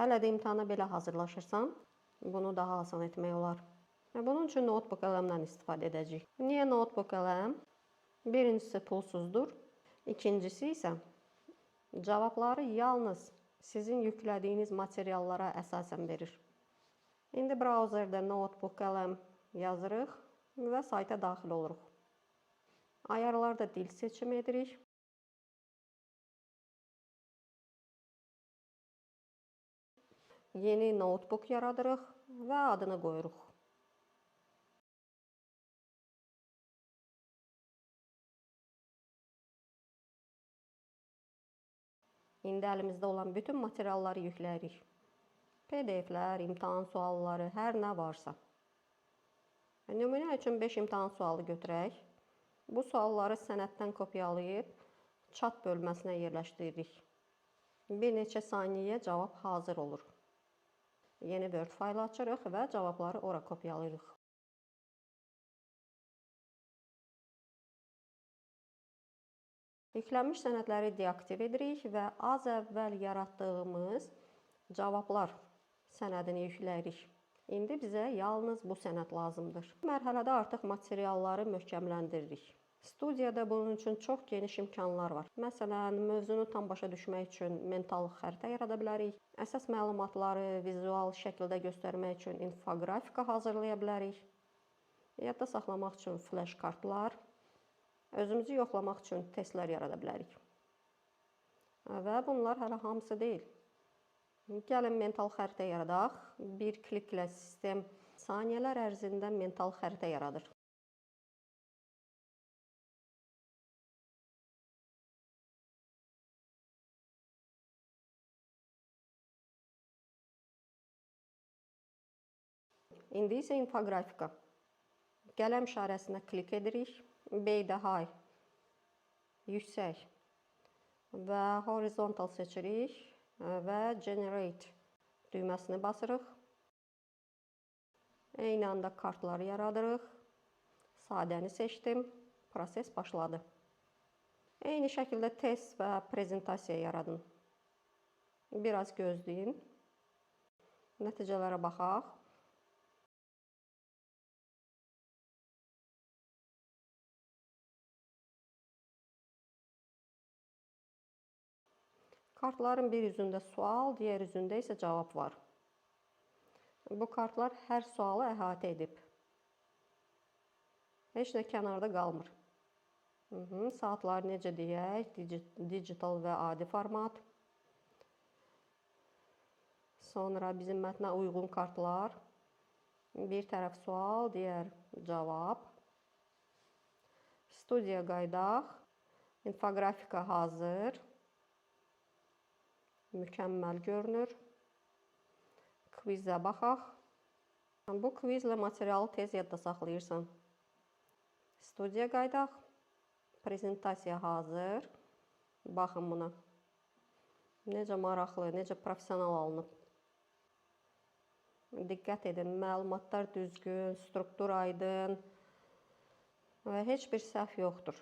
Hələ də imtahana belə hazırlaşırsan, bunu daha asan etmək olar. Bunun üçün notebook qələmdən istifadə edəcəyik. Niyə notebook qələm? Birincisi pulsuzdur. İkincisi isə cavabları yalnız sizin yüklədiyiniz materiallara əsasən verir. İndi brauzerdə notebook qələm yazırıq və sayta daxil oluruq. Ayarlarda dil seçim edirik. Yeni notebook yaradırıq və adını qoyuruq. İndi əlimizdə olan bütün materialları yükləyirik. PDF-lər, imtahan sualları, hər nə varsa. Nümunə üçün 5 imtahan sualı götürək. Bu sualları sənəddən kopyalayıb chat bölməsinə yerləşdiririk. Bir neçə saniyəyə cavab hazır olur. Yeni Word faylı açırıq və cavabları ora kopyalayırıq. Yüklənmiş sənədləri deaktiv edirik və az əvvəl yaratdığımız cavablar sənədini yükləyirik. İndi bizə yalnız bu sənəd lazımdır. Bu mərhələdə artıq materialları möhkəmləndiririk. Studiyada bunun üçün çox geniş imkanlar var. Məsələn, mövzunu tam başa düşmək üçün mental xəritə yarada bilərik. Əsas məlumatları vizual şəkildə göstərmək üçün infoqrafika hazırlaya bilərik. Yadda saxlamaq üçün flash kartlar, özümüzü yoxlamaq üçün testlər yarada bilərik. Və bunlar hələ hamısı deyil. Gəlin mental xəritə yaradaq. Bir kliklə sistem saniyələr ərzində mental xəritə yaradır. İndi isə infoqrafika. Qələm işarəsinə klik edirik. B-də high, yüksək və horizontal seçirik və generate düyməsini basırıq. Eyni anda kartları yaradırıq. Sadəni seçdim. Proses başladı. Eyni şəkildə test və prezentasiya yaradın. Biraz gözləyin. Nəticələrə baxaq. Kartların bir üzündə sual, digər üzündə isə cavab var. Bu kartlar hər sualı əhatə edib. Heç nə kənarda qalmır. Saatlar necə deyək? Digital və adi format. Sonra bizim mətnə uyğun kartlar. Bir tərəf sual, digər cavab. Studiya qaydaq. İnfoqrafika hazır. Mükəmməl görünür. Kvizə baxaq. Bu kvizlə materialı tez yadda saxlayırsan. Studiya qaydaq. Prezentasiya hazır. Baxın buna. Necə maraqlı, necə professional alınıb. Diqqət edin, məlumatlar düzgün, struktur aydın və heç bir səhv yoxdur.